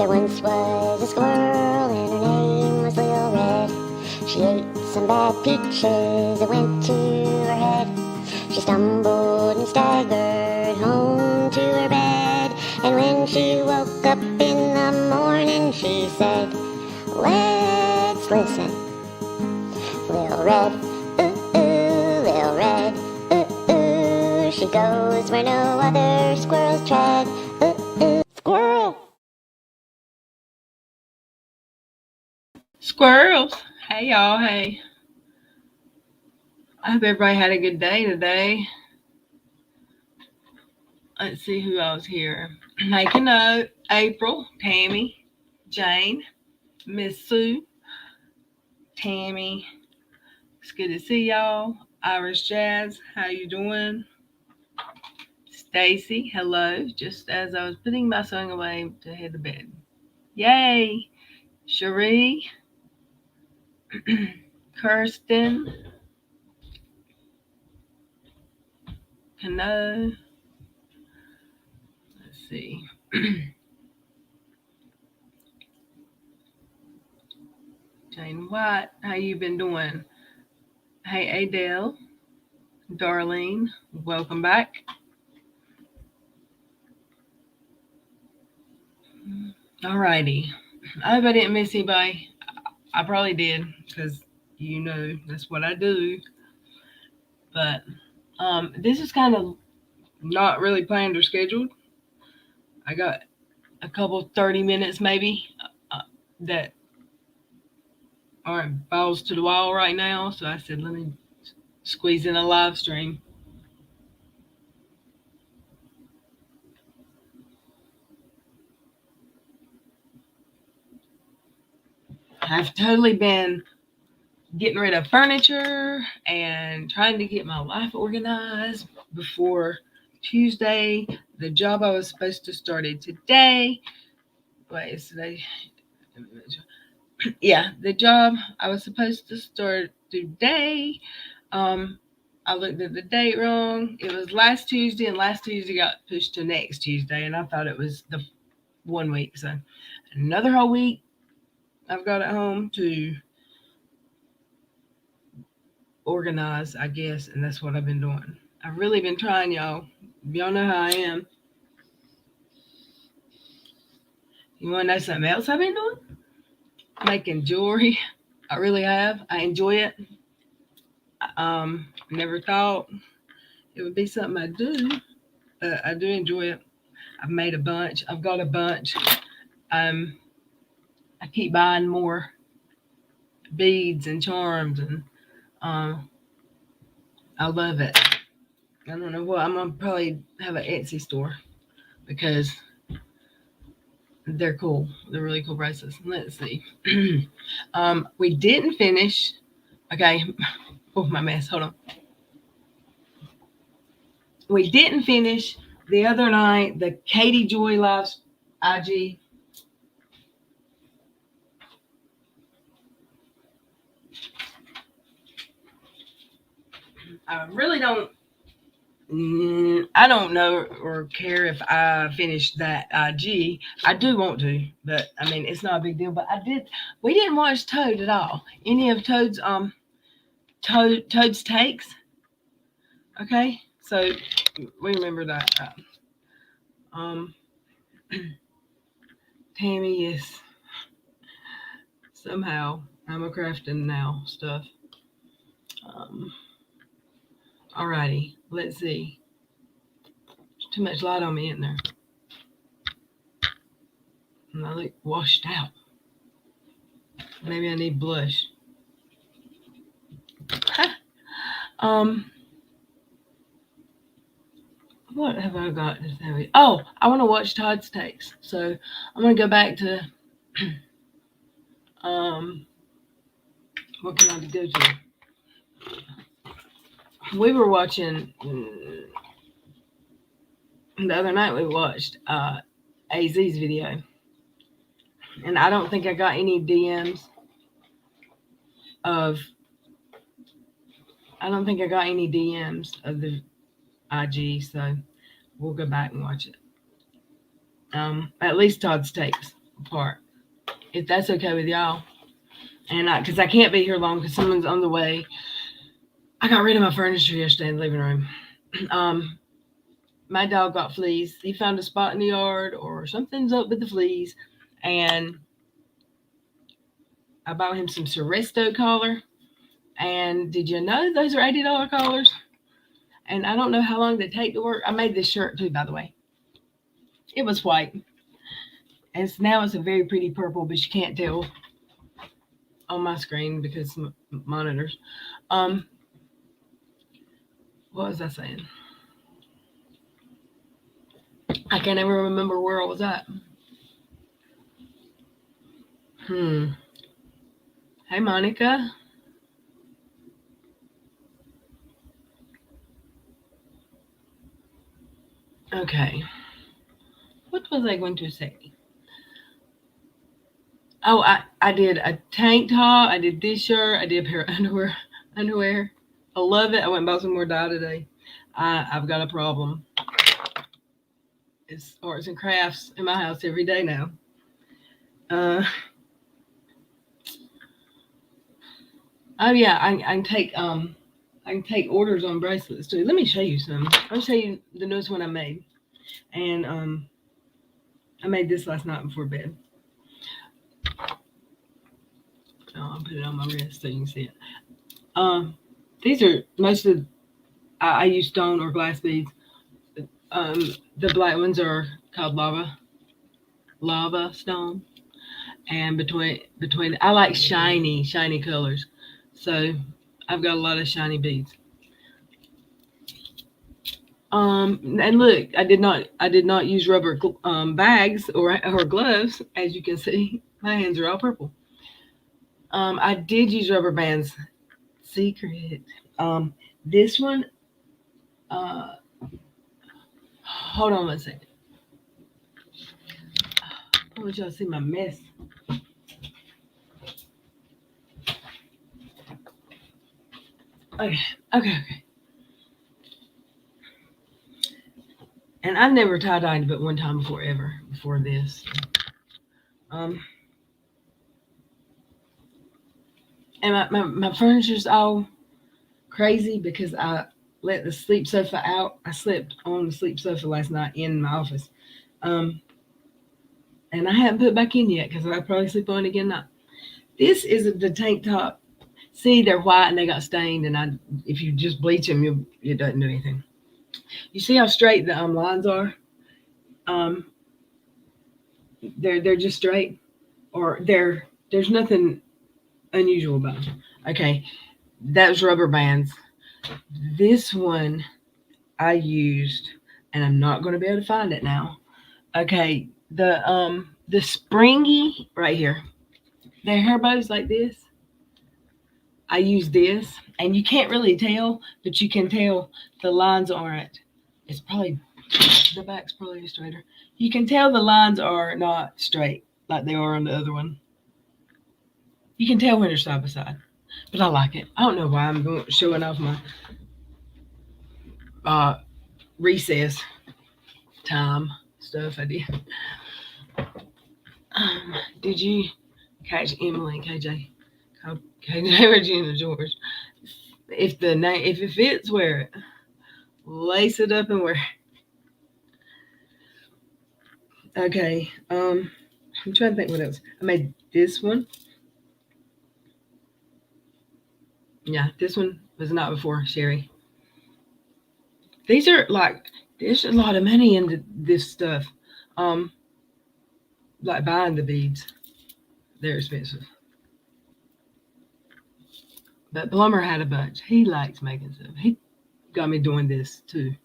There once was a squirrel and her name was Lil Red. She ate some bad peaches that went to her head. She stumbled and staggered home to her bed. And when she woke up in the morning, she said, "Let's listen. Lil Red, Lil Red, she goes where no other squirrels tread. Squirrel!" Squirrels. Hey y'all, hey. I hope everybody had a good day today. Let's see who else here. Make a note. April, Tammy, Jane, Miss Sue, Tammy. It's good to see y'all. Irish Jazz, how you doing? Stacy, hello. Just as I was putting my sewing away to head to bed. Yay! Cherie, Kirsten, Cano. Let's see. Jane White, how you been doing? Hey Adele, Darlene, welcome back. Alrighty. I hope I didn't miss anybody. I probably did, because that's what I do. But this is kind of not really planned or scheduled. I got a couple 30 minutes maybe that aren't balls to the wall right now. So I said, let me squeeze in a live stream. I've totally been getting rid of furniture and trying to get my life organized before Tuesday. The job I was supposed to start today. Wait, is today? Yeah, the job I was supposed to start today. I looked at the date wrong. It was last Tuesday, and last Tuesday got pushed to next Tuesday, and I thought it was the 1 week. So another whole week I've got at home to organize, I guess, and that's what I've been doing. I've really been trying, y'all. Y'all know how I am. You want to know something else I've been doing? Making jewelry. I really have. I enjoy it. Never thought it would be something I do, but I do enjoy it. I've made a bunch. I've got a bunch. I keep buying more beads and charms, and I love it. I don't know what. I'm gonna probably have an Etsy store because they're cool. They're really cool prices. Let's see. We didn't finish. Okay. Oh, my mess. Hold on. We didn't finish the other night the Katie Joy Lives IG. I really don't. I don't know or care if I finish that IG. I do want to, but I mean it's not a big deal. But we didn't watch Toad at all. Any of Toad's Toad's takes. Okay, so we remember that. Tammy is somehow I'm a crafting now stuff. Alrighty, let's see. There's too much light on me in there. And I look washed out. Maybe I need blush. What have I got to say? Oh, I want to watch Todd's takes. So I'm gonna go back to what can I go to? We were watching the other night. We watched AZ's video, and I don't think I got any DMs of. I don't think I got any DMs of the IG, so we'll go back and watch it. At least Todd's takes. part, if that's okay with y'all. And because I can't be here long because someone's on the way. I got rid of my furniture yesterday in the living room. Um, my dog got fleas. He found a spot in the yard or something's up with the fleas. And I bought him some Seresto collar. And did you know those are $80 collars? And I don't know how long they take to work. I made this shirt too, by the way. It was white. And now it's a very pretty purple, but you can't tell on my screen because monitors. What was I saying? I can't ever remember where I was at. Hey, Monica. Okay. What was I going to say? Oh, I did a tank top. I did this shirt. I did a pair of underwear. I love it. I went and bought some more dye today. I've got a problem. It's arts and crafts in my house every day now. Oh yeah, I can take orders on bracelets too. Let me show you some. I'll show you the newest one I made, and I made this last night before bed. I'll put it on my wrist so you can see it. These are most of I use stone or glass beads. The black ones are called lava stone, and between I like shiny colors, so I've got a lot of shiny beads. And look, I did not use rubber bags or gloves, as you can see. My hands are all purple. I did use rubber bands. Secret. This one. Hold on one second. I want y'all to see my mess. Okay. And I've never tie-dyed but one time before this. And my furniture's all crazy because I let the sleep sofa out. I slept on the sleep sofa last night in my office. And I haven't put it back in yet because I'll probably sleep on it again now. This is the tank top. See, they're white and they got stained, and if you just bleach them, it doesn't do anything. You see how straight the lines are? They're just straight, or there's nothing unusual about them. Okay, that's rubber bands. This one I used, and I'm not going to be able to find it now. Okay, the springy right here. The hair bows like this. I use this, and you can't really tell, but you can tell the lines aren't. It's probably the back's probably straighter. You can tell the lines are not straight like they are on the other one. You can tell when they're side by side, but I like it. I don't know why I'm showing off my recess time stuff I did. Did you catch Emily and KJ? KJ, Regina, George. If it fits, wear it. Lace it up and wear it. Okay. I'm trying to think what else. I made this one. Yeah, this one was not before Sherry. These are there's a lot of money into this stuff. Like buying the beads. They're expensive. But Plumber had a bunch. He likes making stuff. He got me doing this too.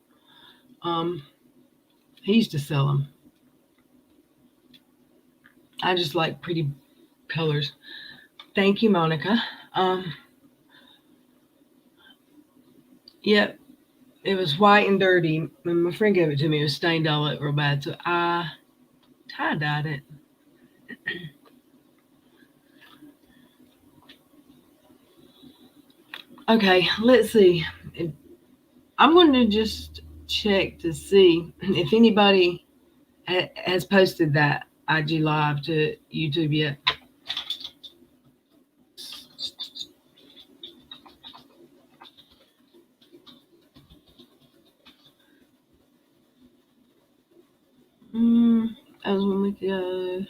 He used to sell them. I just like pretty colors. Thank you, Monica. Yep, it was white and dirty. And my friend gave it to me. It was stained all up real bad, so I tie-dyed it. Okay, let's see. I'm going to just check to see if anybody has posted that IG Live to YouTube yet. That was 1 week ago.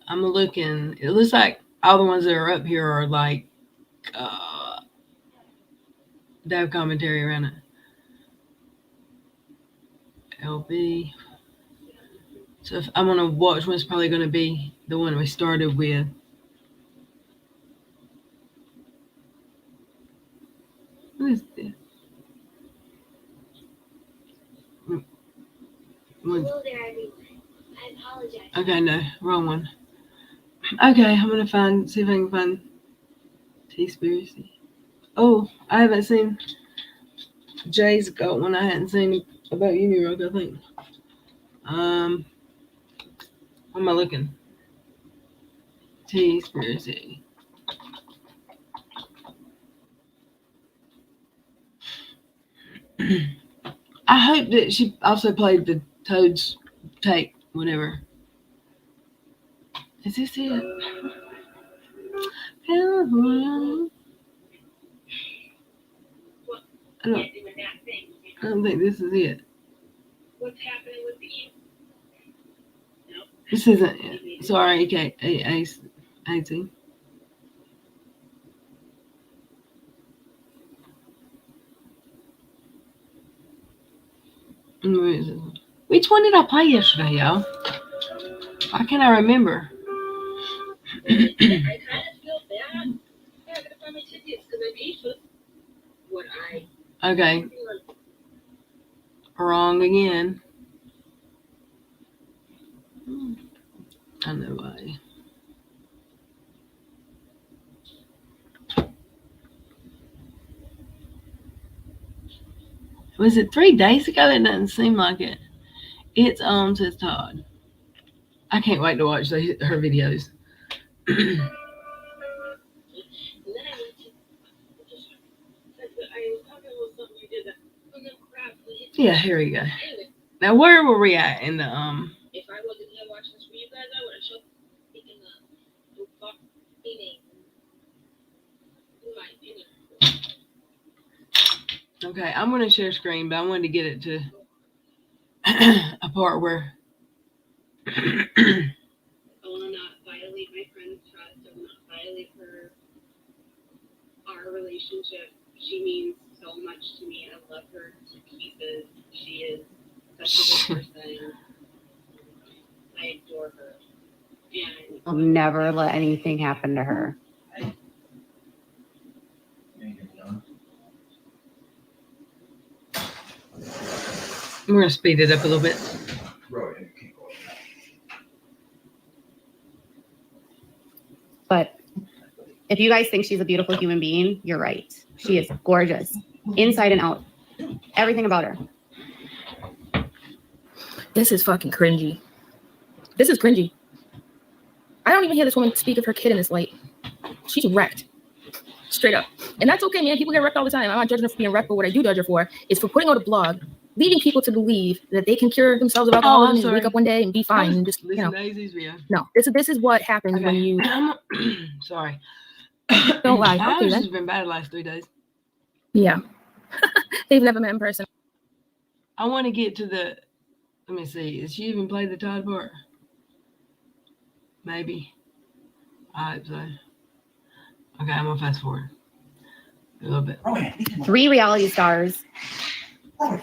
I'm looking. It looks like all the ones that are up here are like they have commentary around it. LB. So if I'm gonna watch one's probably gonna be the one we started with. What is this? Hello there, everyone. I apologize. Okay, no, wrong one. Okay, I'm gonna see if I can find Teaspiracy. Oh, I haven't seen Jay's got one I hadn't seen about Unirock, I think. What am I looking? Teaspiracy. I hope that she also played the Toad's tape, whatever. Is this it? I don't think this is it. What's happening with you? No. This isn't it. Sorry, okay. AC. Where is it? Which one did I play yesterday, y'all? Why can't I remember? I kind of feel bad having to find my tickets because I paid for what I. Okay. Wrong again. I know why. Was it 3 days ago? It doesn't seem like it. It's on, says Todd. I can't wait to watch her videos. Yeah, here we go. Now, where were we at in the If I wasn't here watching this for you guys, I would have showed speaking the meaning. In my opinion. Okay, I'm going to share screen, but I wanted to get it to a part where I will not violate my friend's trust. I will not violate our relationship. She means so much to me. I love her to pieces. She is such a good person. I adore her. And I'll never let anything happen to her. we're going to speed it up a little bit. But if you guys think she's a beautiful human being, you're right. She is gorgeous, inside and out. Everything about her. This is fucking cringy. This is cringy. I don't even hear this woman speak of her kid in this light. She's wrecked. Straight up. And that's okay, man. People get wrecked all the time. I'm not judging her for being wrecked, but what I do judge her for is for putting out a blog, leading people to believe that they can cure themselves of alcoholism and wake up one day and be fine. And just, you know. No, this is what happens when you. Sorry. Don't lie. My Okay, allergies have been bad the last 3 days. Yeah. They've never met in person. I want to get to the. Let me see. Has she even played the Todd part? Maybe. I hope so. Okay, I'm gonna fast forward a little bit. 3 reality stars.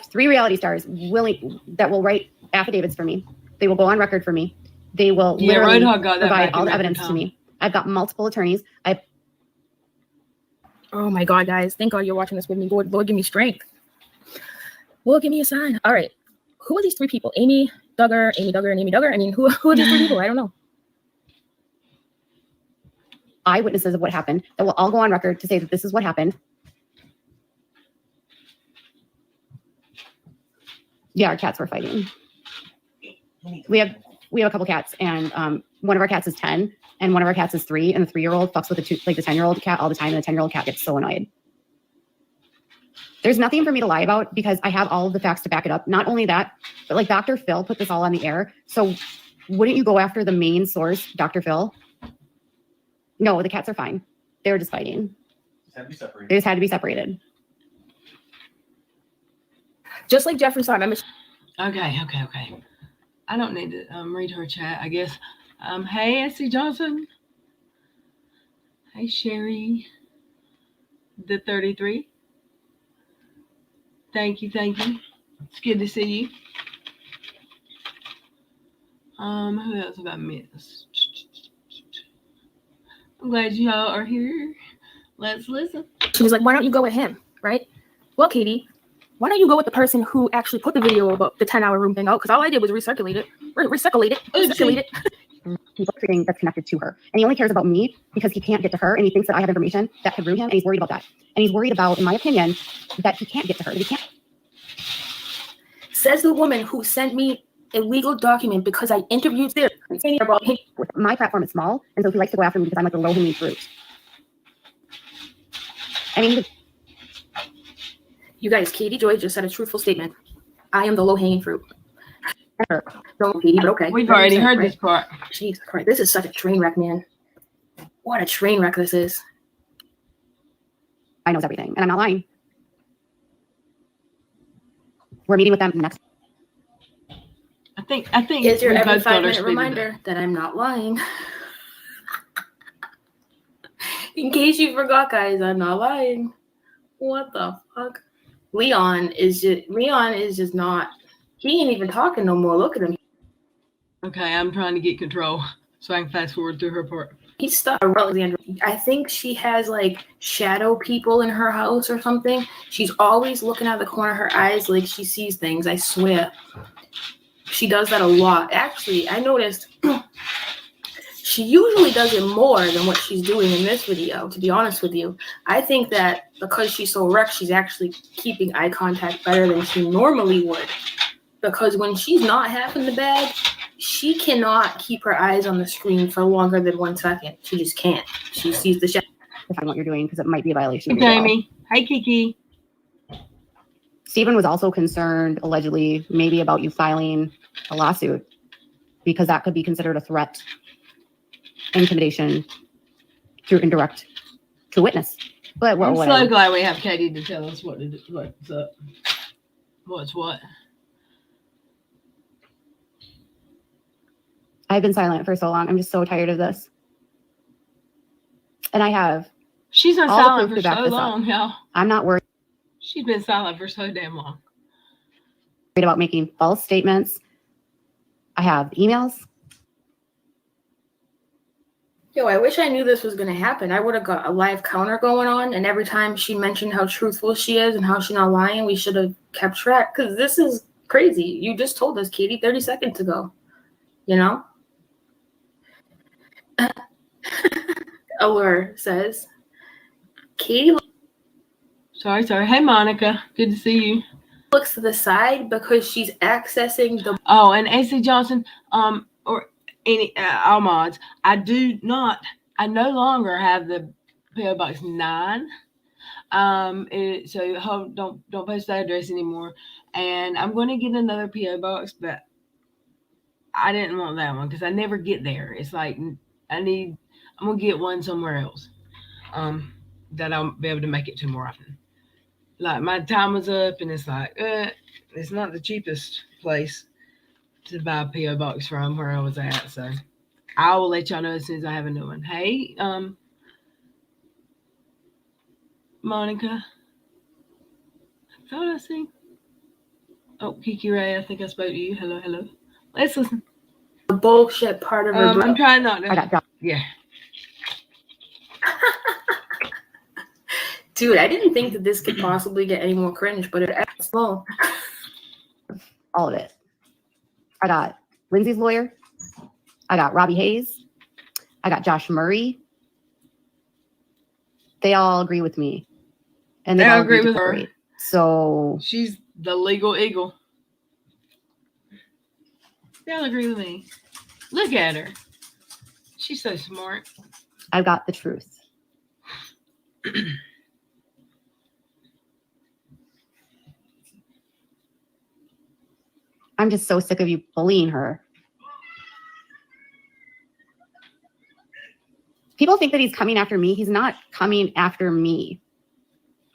3 reality stars that will write affidavits for me. They will go on record for me. They will literally provide all the evidence to me. I've got multiple attorneys. Oh my God, guys. Thank God you're watching this with me. Lord, give me strength. Lord, give me a sign. All right. Who are these 3 people? Amy Duggar, and Amy Duggar? I mean, who are these 3 people? I don't know. Eyewitnesses of what happened that will all go on record to say that this is what happened. Yeah, our cats were fighting. We have a couple cats, and one of our cats is 10, and one of our cats is 3, and the 3-year-old fucks with the 10-year-old cat all the time, and the 10-year-old cat gets so annoyed. There's nothing for me to lie about because I have all of the facts to back it up. Not only that, but like Dr. Phil put this all on the air. So wouldn't you go after the main source, Dr. Phil? No, the cats are fine. They were just fighting. They just had to be separated. Just like Jeffrey saw, remember? Okay. I don't need to read her chat, I guess. Hey, Essie Johnson. Hey, Sherry. The 33. Thank you. It's good to see you. Who else have I missed? I'm glad you all are here. Let's listen. She was like, why don't you go with him, right? Well, Katie, why don't you go with the person who actually put the video about the 10-hour room thing out? Because all I did was recirculate it. People treating that's connected to her. And he only cares about me because he can't get to her and he thinks that I have information that could ruin him and he's worried about that. And he's worried about, in my opinion, that he can't get to her. That he can't. Says the woman who sent me a legal document because I interviewed there. My platform is small, and so he likes to go after me because I'm like the low-hanging fruit. I mean, you guys, Katie Joy just said a truthful statement. I am the low-hanging fruit. Don't Katie, but okay. We've already heard this part. Jesus Christ, this is such a train wreck, man. What a train wreck this is. I knows everything, and I'm not lying. We're meeting with them next. I think. Is your we every both got our 5-minute split reminder that I'm not lying? In case you forgot, guys, I'm not lying. What the fuck? Leon is just not. He ain't even talking no more. Look at him. Okay, I'm trying to get control so I can fast forward through her part. He's stuck. Alexandra. I think she has like shadow people in her house or something. She's always looking out the corner of her eyes like she sees things. I swear. She does that a lot. Actually, I noticed she usually does it more than what she's doing in this video, to be honest with you. I think that because she's so wrecked, she's actually keeping eye contact better than she normally would. Because when she's not half in the bag, she cannot keep her eyes on the screen for longer than 1 second. She just can't. She sees the shadow. Define what you're doing because it might be a violation. Hey, Jamie. Hey, Kiki. Stephen was also concerned, allegedly, maybe about you filing a lawsuit because that could be considered a threat, intimidation through indirect to witness. But I'm so glad we have Katie to tell us what's up. What's what? I've been silent for so long. I'm just so tired of this. And I have. She's been all the silent proof for to back so this long, up. y'all. I'm not worried She's been silent for so damn long. about making false statements. I have emails. Yo, I wish I knew this was going to happen. I would have got a live counter going on, and every time she mentioned how truthful she is and how she's not lying, we should have kept track, because this is crazy. You just told us, Katie, 30 seconds ago. You know? Allure says, Katie Sorry. Hey, Monica. Good to see you. looks to the side because she's accessing the... Oh, and AC Johnson, or any all mods, I no longer have the PO Box 9. So don't post that address anymore. And I'm going to get another PO Box, but I didn't want that one because I never get there. It's like I'm gonna get one somewhere else. That I'll be able to make it to more often. Like my time was up, and it's like it's not the cheapest place to buy a PO Box from where I was at. So I will let y'all know as soon as I have a new one. Hey, Monica. I thought I seen. Oh, Kiki Ray, I think I spoke to you. Hello. Let's listen. The bullshit part of her brain. I'm trying not to. I got dropped. Yeah. Dude, I didn't think that this could possibly get any more cringe, but it acts slow. All of it. I got Lindsay's lawyer. I got Robbie Hayes. I got Josh Murray. They all agree with me. And they all agree with her. So She's the legal eagle. They all agree with me. Look at her. She's so smart. I've got the truth. I'm just so sick of you bullying her. People think that he's coming after me. He's not coming after me.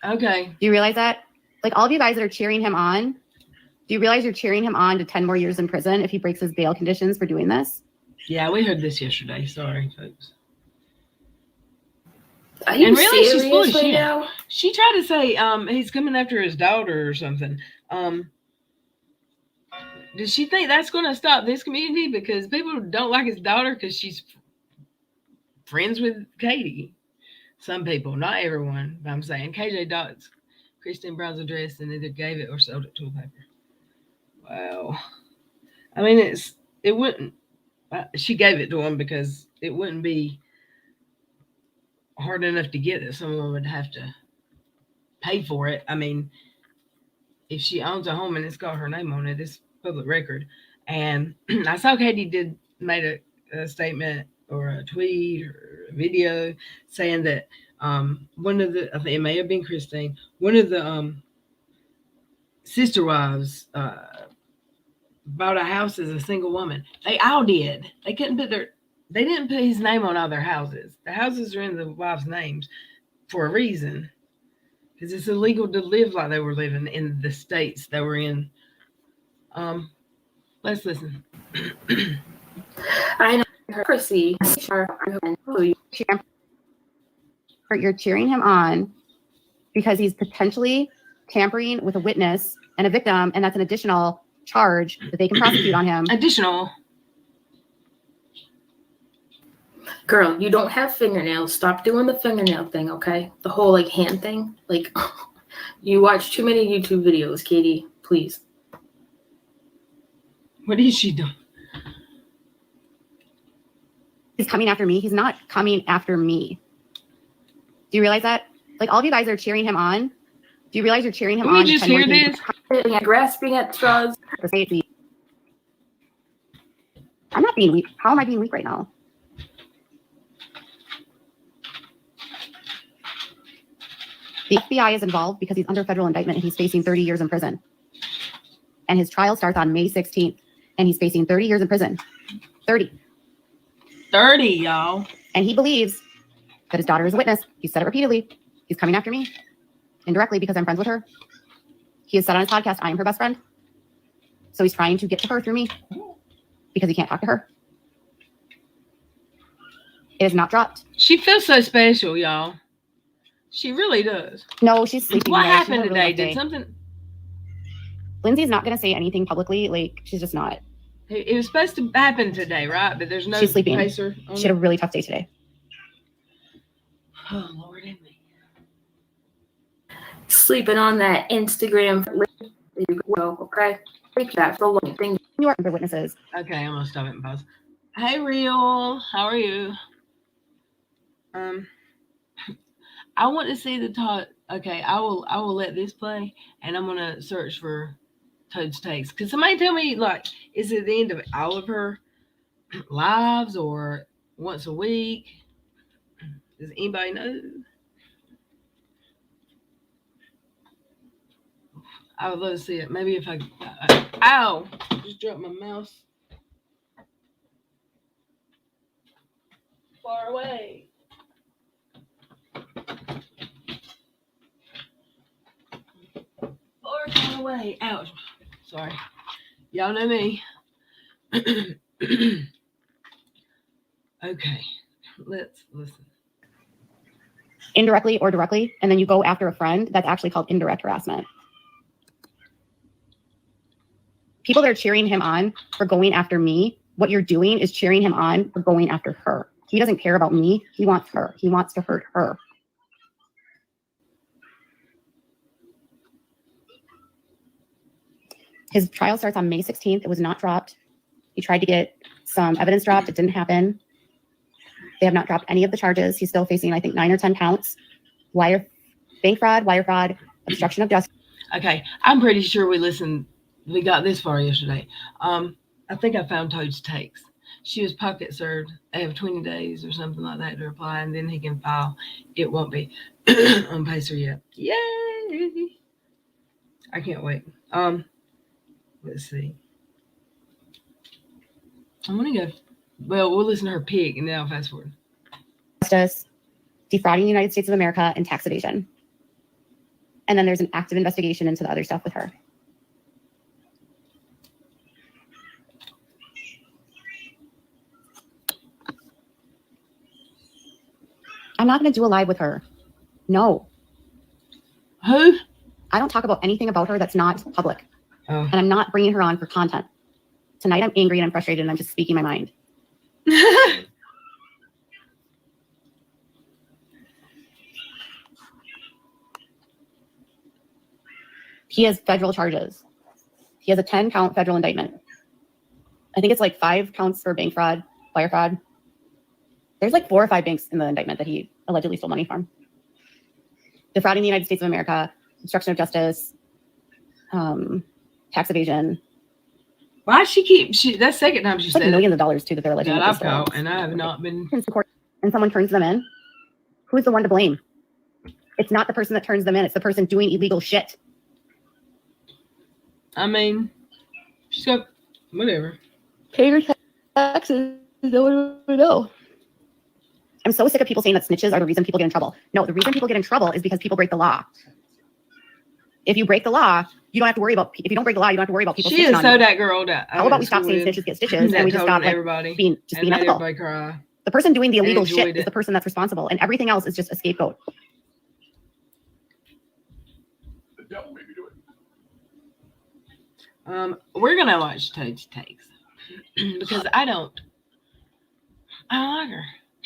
Okay. Do you realize that? Like all of you guys that are cheering him on, do you realize you're cheering him on to 10 more years in prison if he breaks his bail conditions for doing this? Yeah, we heard this yesterday. Sorry, folks. Are you And really, she's serious full of right shit. now? She tried to say he's coming after his daughter or something. Does she think that's going to stop this community? Because people don't like his daughter because she's friends with Katie. Some people, not everyone. But I'm saying KJ Dots, Christine Brown's address, and either gave it or sold it to a paper. Wow. I mean, it wouldn't. She gave it to him because it wouldn't be hard enough to get that someone would have to pay for it. I mean, if she owns a home and it's got her name on it, it's public record. And I saw Katie made a statement or a tweet or a video saying that one of the, I think it may have been Christine, one of the sister wives bought a house as a single woman. They all did. They didn't put his name on all their houses. The houses are in the wives' names for a reason. Because it's illegal to live like they were living in the states they were in. Let's listen. I know her. Proceed. You're cheering him on because he's potentially tampering with a witness and a victim, and that's an additional charge that they can prosecute on him. Additional. Girl, you don't have fingernails. Stop doing the fingernail thing, okay? The whole like hand thing. Like you watch too many YouTube videos, Katie. Please. What is she doing? He's coming after me. He's not coming after me. Do you realize that? Like all of you guys are cheering him on. Do you realize you're cheering him Can on? we just hear this? Grasping at straws. I'm not being weak. How am I being weak right now? The FBI is involved because he's under federal indictment and he's facing 30 years in prison. And his trial starts on May 16th and he's facing 30 years in prison. 30. 30, y'all. And he believes that his daughter is a witness. He's said it repeatedly. He's coming after me indirectly because I'm friends with her. He has said on his podcast, I am her best friend. So he's trying to get to her through me because he can't talk to her. It is not dropped. She feels so special, y'all. She really does. No, she's sleeping. What guys. happened She's today? having a really rough Did day. something? Lindsay's not going to say anything publicly. Like, she's just not. It was supposed to happen today, right? But there's no She's sleeping. pacer. She had a really tough day today. Oh, Lord, and me. Sleeping on that Instagram. Okay. Take that for the thing. You are under witnesses. Okay, I'm gonna stop it and pause. Hey, Real, how are you? I want to see the Todd. Okay, I will let this play, and I'm gonna search for Toad's Takes. Could somebody tell me, like, is it the end of all of her lives or once a week? Does anybody know? I would love to see it. Maybe if I ow, just dropped my mouse. Far away. Far away. Ouch. Sorry. Y'all know me. Okay. Let's listen. Indirectly or directly, and then you go after a friend, that's actually called indirect harassment. People that are cheering him on for going after me, what you're doing is cheering him on for going after her. He doesn't care about me. He wants her. He wants to hurt her. His trial starts on May 16th. It was not dropped. He tried to get some evidence dropped. It didn't happen. They have not dropped any of the charges. He's still facing, I think, 9 or 10 counts. Bank fraud, wire fraud, obstruction of justice. Okay, I'm pretty sure we got this far yesterday. I think I found Toad's Takes. She was pocket served. They have 20 days or something like that to reply, and then he can file. It won't be on Pacer yet. Yay! I can't wait. Let's see. I want to go. Well, we'll listen to her pig and then I'll fast forward. Justice, defrauding the United States of America, and tax evasion. And then there's an active investigation into the other stuff with her. I'm not going to do a live with her. No. Who? I don't talk about anything about her that's not public. Oh. And I'm not bringing her on for content. Tonight I'm angry and I'm frustrated and I'm just speaking my mind. He has federal charges. He has a 10-count federal indictment. I think it's like 5 counts for bank fraud, wire fraud. There's like 4 or 5 banks in the indictment that he allegedly stole money from. Defrauding the United States of America, obstruction of justice, tax evasion. Why she keep? That's the second time she It's said like millions of dollars too that they're alleging. that that they I've stole. caught, and I have not been. And someone turns them in. Who's the one to blame? It's not the person that turns them in. It's the person doing illegal shit. I mean, she's got whatever. Pay your taxes. No. I'm so sick of people saying that snitches are the reason people get in trouble. No, the reason people get in trouble is because people break the law. If you break the law, you don't have to worry about. If you don't break the law, you don't have to worry about people. She is snitching so on you. that girl that. How about we stop saying snitches get stitches and we just stop like, everybody being and let ethical? everybody cry. The person doing the illegal enjoyed shit it. is the person that's responsible, and everything else is just a scapegoat. The devil made me do it. We're gonna watch Toad's Takes because I don't like her.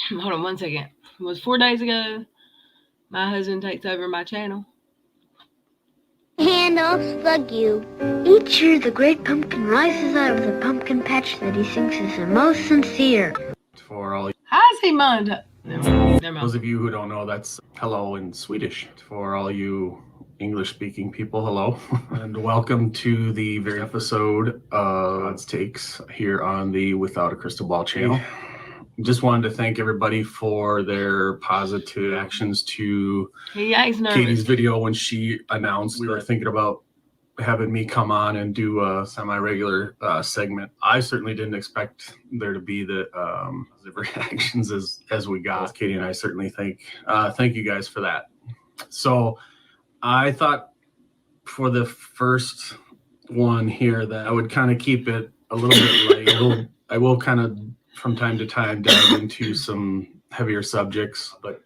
Hold on one second. It was 4 days ago. My husband takes over my channel. Handle, fuck you. Each year the great pumpkin rises out of the pumpkin patch that he thinks is the most sincere. For all How is he mind? Never mind. those of you who don't know, that's hello in Swedish. For all you English-speaking people, hello, and welcome to the very episode of Todd's Takes here on the Without a Crystal Ball channel. Just wanted to thank everybody for their positive actions to He acts nervous. Katie's video when she announced we were thinking about having me come on and do a semi-regular segment. I certainly didn't expect there to be the positive reactions as we got. Katie and I certainly thank you guys for that. So I thought for the first one here that I would kind of keep it a little bit light. I will kind of from time to time dive into some heavier subjects, but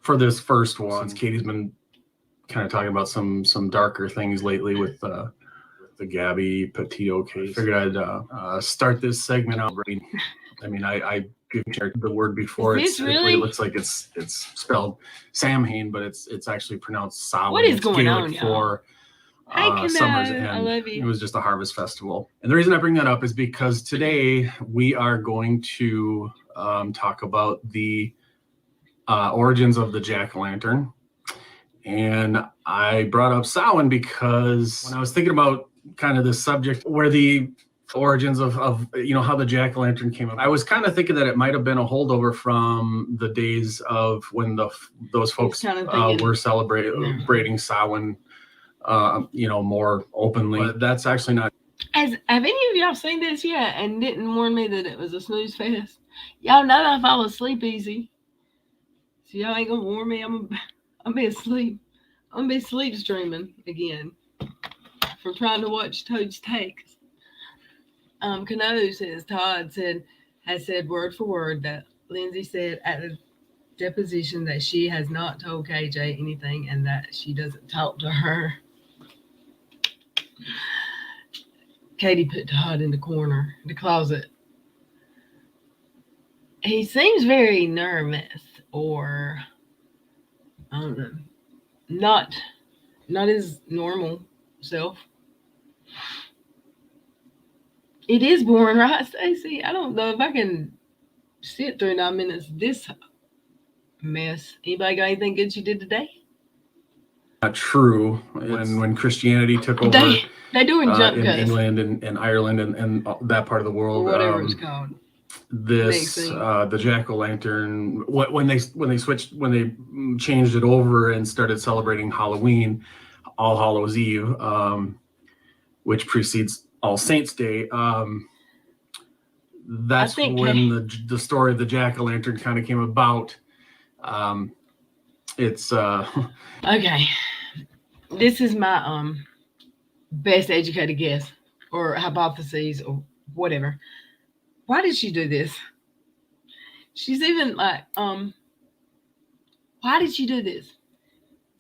for this first one, since Katie's been kind of talking about some darker things lately with the Gabby Petito case, I figured I'd start this segment out. I mean, I give the word before. Is this really? It looks like it's spelled Samhain, but it's actually pronounced Samhain. What is It's going Gaelic on, y'all? for Hey, Summer's Kano, I End. love you. It was just a harvest festival. And the reason I bring that up is because today we are going to talk about the origins of the jack-o'-lantern. And I brought up Samhain because when I was thinking about kind of this subject where the origins of how the jack-o'-lantern came up, I was kind of thinking that it might have been a holdover from the days of when those folks were celebrating Samhain more openly. But that's actually not. Have any of y'all seen this yet and didn't warn me that it was a snooze fest? Y'all know I fall asleep easy. So y'all ain't gonna warn me. I'm be asleep. I'm gonna be sleep streaming again from trying to watch Toad's Takes. Kano says Todd has said word for word that Lindsay said at the deposition that she has not told KJ anything and that she doesn't talk to her. Katie put Todd in the closet. He seems very nervous, or I don't know, not his normal self. It is boring, right, Stacey? I don't know if I can sit through 9 minutes of this mess. Anybody got anything good you did today? Not true. When Christianity took over they doing jump in cuts. England and Ireland and that part of the world, Or whatever it's called. The jack-o'-lantern, when they changed it over and started celebrating Halloween, All Hallows Eve, which precedes All Saints Day, that's think when the story of the jack-o'-lantern kind of came about. It's okay. This is my best educated guess or hypotheses or whatever. Why did she do this? She's even like, why did she do this?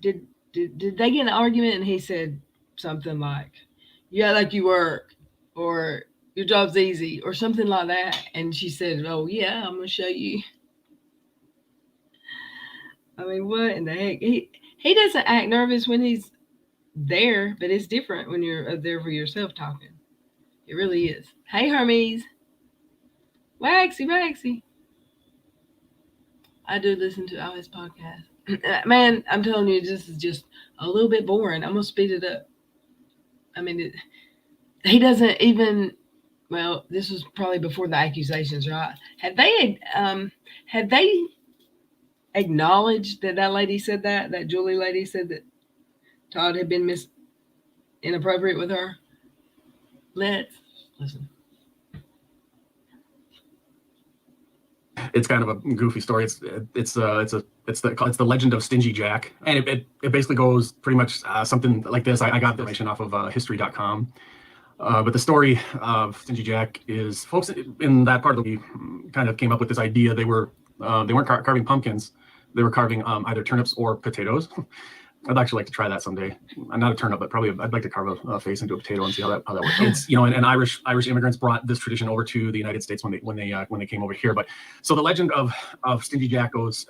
Did they get in an argument and he said something like, "You act like you work," or "Your job's easy," or something like that, and she said, "Oh yeah, I'm gonna show you." I mean, what in the heck? He doesn't act nervous when he's there, but it's different when you're there for yourself talking. It really is. Hey, Hermes. Waxy. I do listen to all his podcasts. Man, I'm telling you, this is just a little bit boring. I'm going to speed it up. I mean, he doesn't even, well, this was probably before the accusations, right? Had they acknowledged that lady said that Julie lady said that Todd had been inappropriate with her? Let's listen. It's kind of a goofy story. It's the legend of Stingy Jack, and it basically goes pretty much something like this. I got information off of history.com. But the story of Stingy Jack is folks in that part of the kind of came up with this idea. They weren't carving pumpkins. They were carving either turnips or potatoes. I'd actually like to try that someday. I'm not a turnip, but probably I'd like to carve a face into a potato and see how that works. It's, and Irish immigrants brought this tradition over to the United States when they came over here. But so the legend of Stingy Jack goes,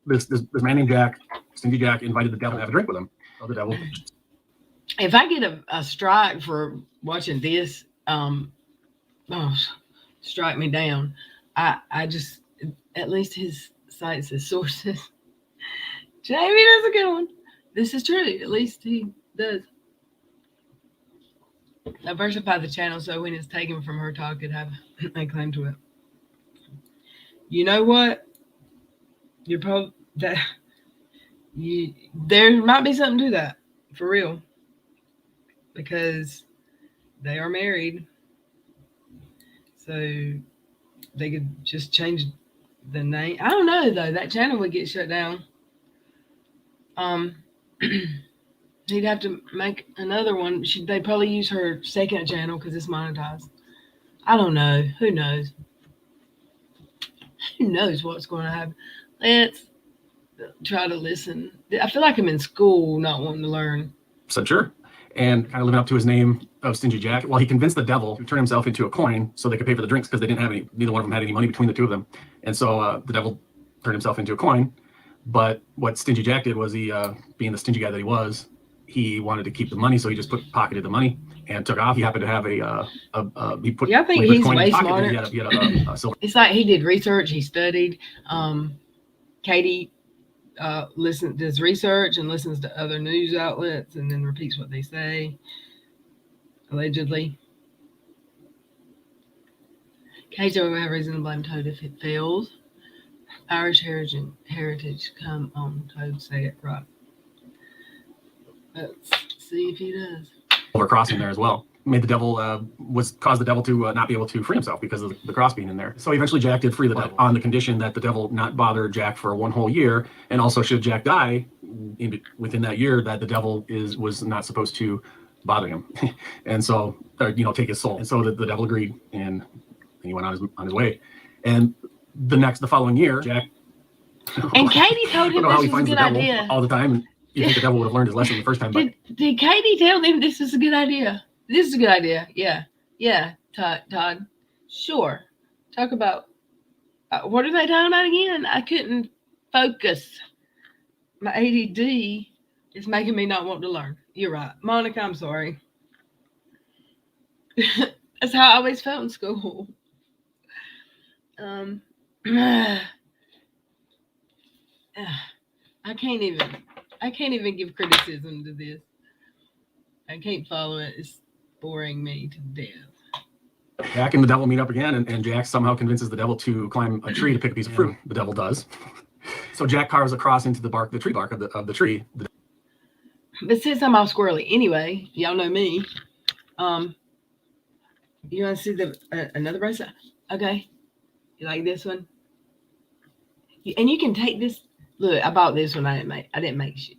this man named Jack, Stingy Jack, invited the devil to have a drink with him. So the devil. If I get a strike for watching this, strike me down. I just, at least his sites, his sources. Jamie, that's a good one. This is true. At least he does. Diversify the channel so when it's taken from her talk, it have a claim to it. You know what? You're probably there might be something to that, for real, because they are married, so they could just change the name. I don't know though. That channel would get shut down. He'd have to make another one. They'd probably use her second channel because it's monetized. I don't know. Who knows? Who knows what's going to happen? Let's try to listen. I feel like I'm in school, not wanting to learn. Said sure. And kind of living up to his name of Stingy Jack. Well, he convinced the devil to turn himself into a coin so they could pay for the drinks because they didn't have any. Neither one of them had any money between the two of them. And so the devil turned himself into a coin. But what Stingy Jack did was he, being the stingy guy that he was, he wanted to keep the money, so he just pocketed the money and took off. He happened to have he put. Yeah, I think he's way pocket, smarter. he had a silver. It's like he did research. He studied. Katie does research and listens to other news outlets and then repeats what they say. Allegedly. Katie will have reason to blame Toad if it fails. Irish heritage, come on, Toad, say it right. Let's see if he does. Over crossing there as well. Made the devil caused the devil to not be able to free himself because of the cross being in there. So eventually Jack did free the devil on the condition that the devil not bother Jack for one whole year, and also should Jack die within that year, that the devil was not supposed to bother him, and so take his soul. And so the devil agreed, and he went on his way. And the following year, Jack. And Katie told him this was a good idea all the time. And you think the devil would have learned his lesson the first time? Did Katie tell him this is a good idea? This is a good idea. Yeah. Todd. Sure. Talk about what are they talking about again? I couldn't focus. My ADD is making me not want to learn. You're right, Monica. I'm sorry. That's how I always felt in school. I can't even give criticism to this. I can't follow it. It's boring me to death. Jack and the devil meet up again, and Jack somehow convinces the devil to climb a tree to pick a piece of fruit. The devil does. So Jack carves a cross into the tree bark of the tree. But since I'm all squirrely anyway, y'all know me. You want to see the another bracelet? Okay. You like this one? And you can take this. Look, I bought this one. I didn't make shit.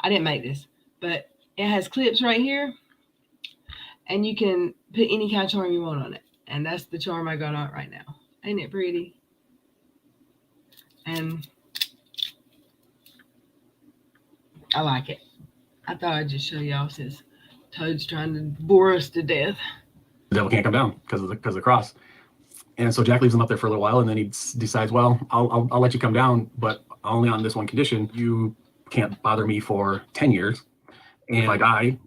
I didn't make this, but it has clips right here, and you can put any kind of charm you want on it. And that's the charm I got on right now. Ain't it pretty? And I like it. I thought I'd just show y'all since Toad's trying to bore us to death. The devil can't come down because of the cross. And so Jack leaves him up there for a little while, and then he decides, well, I'll let you come down, but only on this one condition: you can't bother me for 10 years, and if I die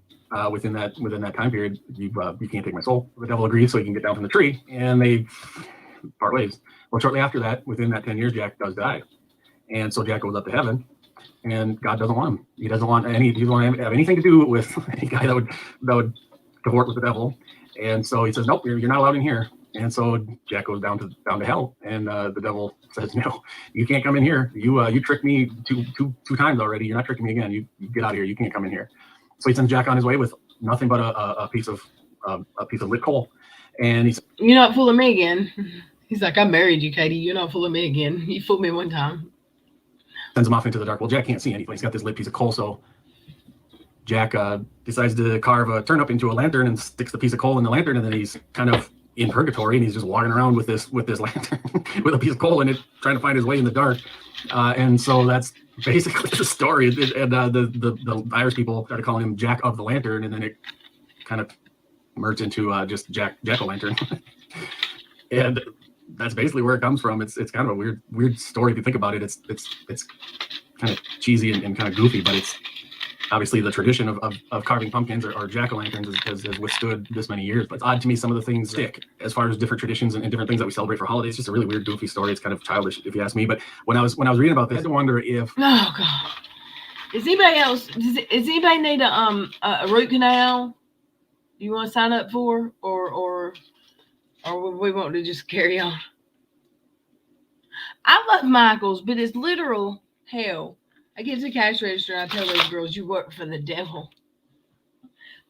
within that time period, you can't take my soul. The devil agrees, so he can get down from the tree, and they part ways. Well, shortly after that, within that 10 years, Jack does die, and so Jack goes up to heaven, and God doesn't want him. He doesn't want he doesn't want to have anything to do with any guy that would cahort with the devil, and so he says, nope, you're not allowed in here. And so Jack goes down to hell, and the devil says, no, you can't come in here. You tricked me two times already. You're not tricking me again. You get out of here. You can't come in here. So he sends Jack on his way with nothing but a piece of lit coal, and he's, you're not fooling me again. He's like, I married you, Katie. You're not fooling me again. You fooled me one time. Sends him off into the dark. Well, Jack can't see anything. He's got this lit piece of coal, so Jack decides to carve a turnip into a lantern and sticks the piece of coal in the lantern, and then he's kind of in purgatory, and he's just walking around with this lantern with a piece of coal in it, trying to find his way in the dark. And so that's basically the story. And the Irish people started calling him Jack of the Lantern, and then it kind of merged into just Jack-o'-lantern. And that's basically where it comes from. It's kind of a weird story if you think about it. It's kind of cheesy and kind of goofy, but it's obviously the tradition of carving pumpkins or jack-o'-lanterns has withstood this many years. But it's odd to me some of the things stick as far as different traditions and different things that we celebrate for holidays. It's just a really weird, goofy story. It's kind of childish if you ask me. But when I was reading about this, I wonder if, oh God, is anybody else? Does anybody need a root canal? You want to sign up for, or we want to just carry on? I love Michael's, but it's literal hell. I get to the cash register and I tell those girls, you work for the devil.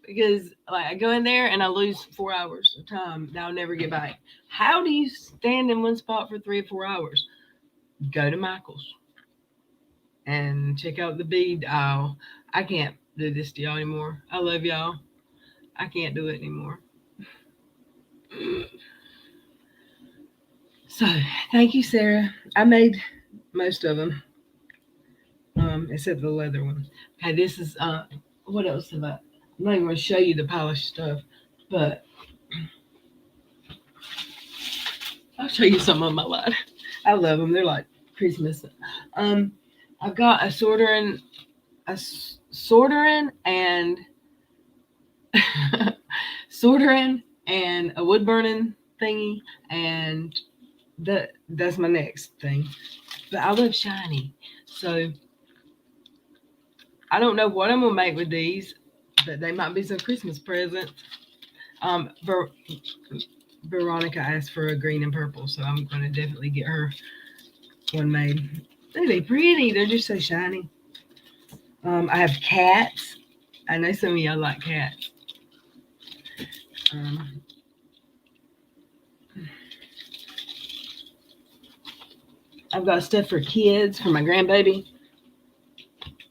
Because like I go in there and I lose 4 hours of time that I'll never get back. How do you stand in one spot for 3 or 4 hours? Go to Michael's and check out the bead aisle. I can't do this to y'all anymore. I love y'all. I can't do it anymore. So thank you, Sarah. I made most of them. Except the leather one. Okay, this is what else have I? I'm not even going to show you the polished stuff, but I'll show you some of my light. I love them. They're like Christmas. I've got a soldering and soldering and a wood burning thingy, and that's my next thing. But I love shiny, so I don't know what I'm gonna make with these, but they might be some Christmas presents. Veronica asked for a green and purple, so I'm gonna definitely get her one made. They're pretty. They're just so shiny. I have cats. I know some of y'all like cats. I've got stuff for kids, for my grandbaby.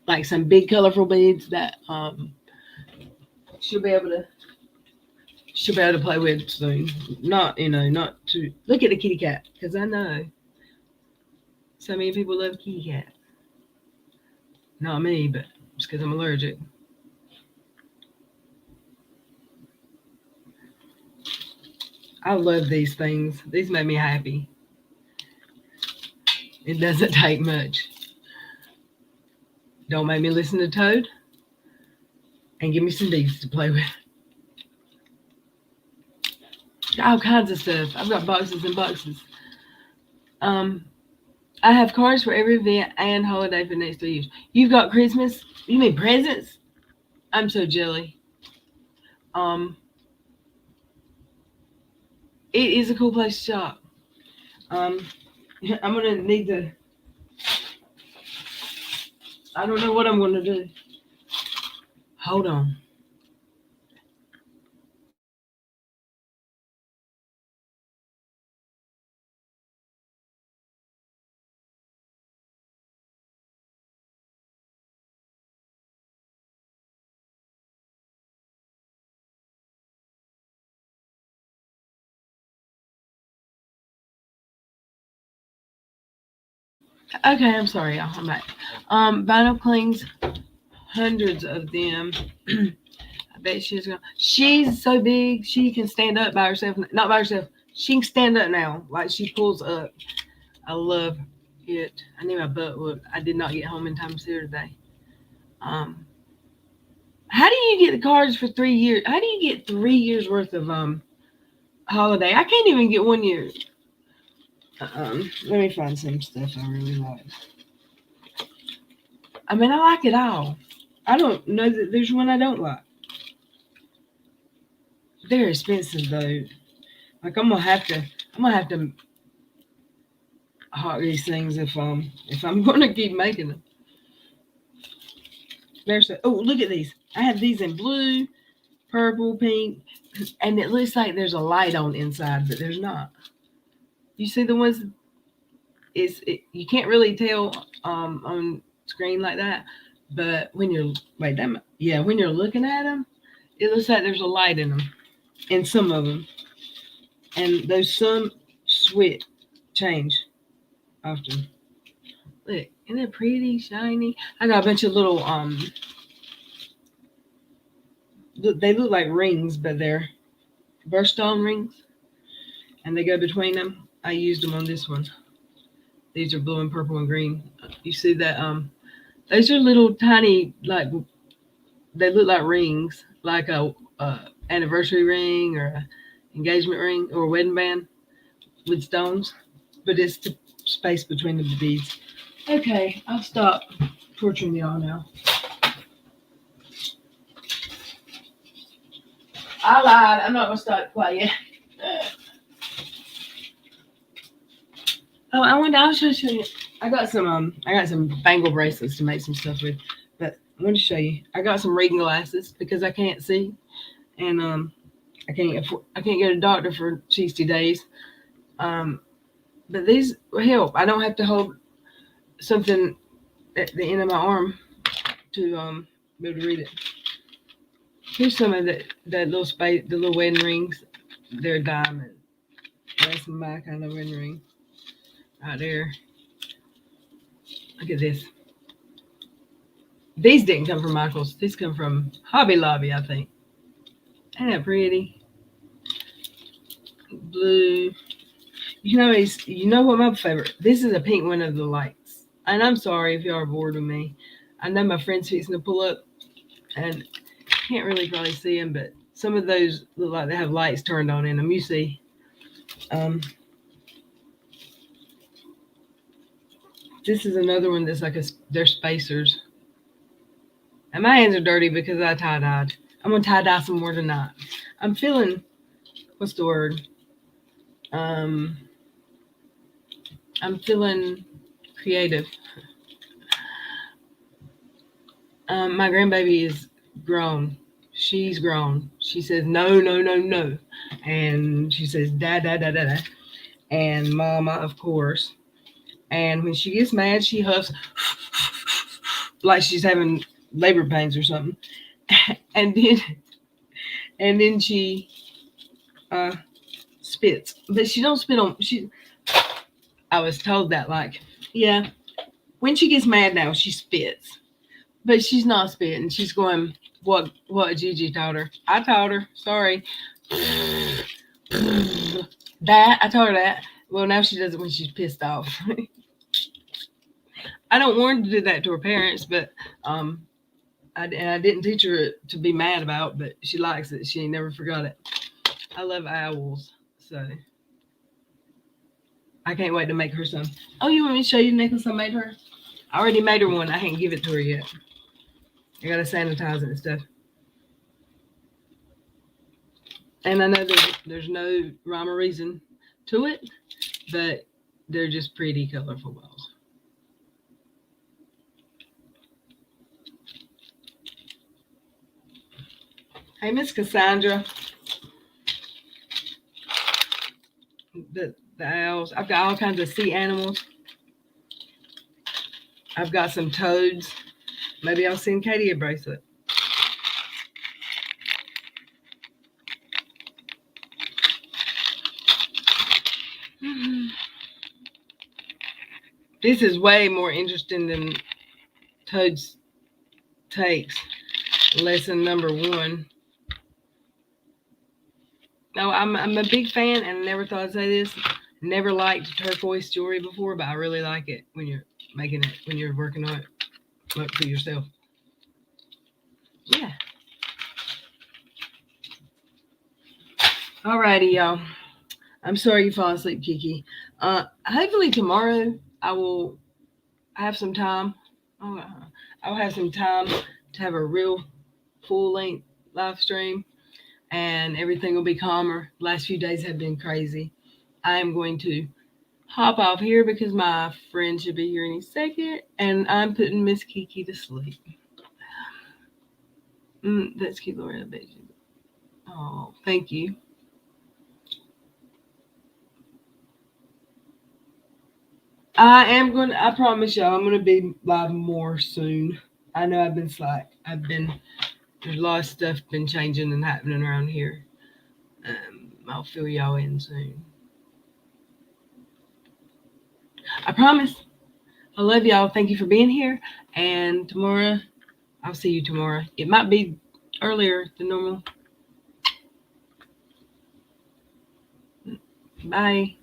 Like some big colorful beads that she'll be able to play with soon. Not to look at the kitty cat, because I know so many people love kitty cat. Not me, but it's because I'm allergic. I love these things. These make me happy. It doesn't take much. Don't make me listen to Toad, and give me some beads to play with. All kinds of stuff. I've got boxes and boxes. I have cards for every event and holiday for the next 3 years. You've got Christmas? You mean presents? I'm so jelly. It is a cool place to shop. I'm gonna need to. I don't know what I'm gonna do. Hold on. Okay, I'm sorry, y'all. I'm back. Vinyl clings, hundreds of them. I bet she's so big she can stand up by herself. Not by herself. She can stand up now. Like she pulls up. I love it. I need my butt whooped. I did not get home in time to see her today. How do you get the cards for 3 years? How do you get 3 years worth of holiday? I can't even get 1 year. Let me find some stuff I really like. I mean, I like it all. I don't know that there's one I don't like. They're expensive though. Like I'm gonna have to hawk these things if I'm gonna keep making them. Look at these. I have these in blue, purple, pink, and it looks like there's a light on inside, but there's not. You see the ones? You can't really tell on screen like that, but when you're when you're looking at them, it looks like there's a light in them, in some of them, and those some change often. Look, isn't it pretty shiny? I got a bunch of little they look like rings, but they're birthstone rings, and they go between them. I used them on this one. These are blue and purple and green. You see that? Those are little tiny, like they look like rings, like a anniversary ring or a engagement ring or a wedding band with stones, but it's the space between the beads. Okay, I'll stop torturing y'all now. I lied. I'm not gonna start quite yet. Oh, I'll show you. I got some bangle bracelets to make some stuff with, but I want to show you. I got some reading glasses because I can't see, and I can't go to a doctor for 60 days. But these will help. I don't have to hold something at the end of my arm to be able to read it. Here's some of the little space, the little wedding rings. They're diamond. That's my kind of wedding ring. Right there. Look at this. These didn't come from Michael's. These come from Hobby Lobby, I think. Ain't that pretty? Blue. You know what my favorite? This is a pink one of the lights. And I'm sorry if y'all are bored with me. I know my friend's fixing to pull up, and can't really probably see them, but some of those look like they have lights turned on in them. You see. This is another one that's like they're spacers. And my hands are dirty because I tie-dyed. I'm going to tie-dye some more tonight. I'm feeling, what's the word? I'm feeling creative. My grandbaby is grown. She's grown. She says, no, no, no, no. And she says, da, da, da, da, da. And mama, of course. And when she gets mad, she huffs like she's having labor pains or something. And then she spits. But she don't spit on I was told that, like, yeah, when she gets mad now, she spits. But she's not spitting. She's going, what Gigi taught her. I taught her. Sorry. That, I taught her that. Well, now she does it when she's pissed off. I don't want her to do that to her parents, but I didn't teach her to be mad about, but she likes it. She ain't never forgot it. I love owls, so I can't wait to make her some. Oh, you want me to show you the necklace I made her? I already made her one. I can't give it to her yet. I gotta sanitize it and stuff. And I know there's no rhyme or reason to it, but they're just pretty, colorful balls. Hey, Miss Cassandra. The owls. I've got all kinds of sea animals. I've got some toads. Maybe I'll send Katie a bracelet. This is way more interesting than Toad's Takes. Lesson number 1. No, I'm a big fan, and I never thought I'd say this. Never liked turquoise jewelry before, but I really like it when you're making it, when you're working on it up to yourself. Yeah. Alrighty, y'all. I'm sorry you fall asleep, Kiki. Hopefully tomorrow I will have some time. I'll have some time to have a real full-length live stream, and everything will be calmer. Last few days have been crazy. I am going to hop off here because my friend should be here any second, and I'm putting Miss Kiki to sleep. That's cute, Loretta. Oh, thank you. I promise y'all, I'm going to be live more soon. I know I've been slack. There's a lot of stuff been changing and happening around here. I'll fill y'all in soon. I promise. I love y'all. Thank you for being here. And tomorrow, I'll see you tomorrow. It might be earlier than normal. Bye.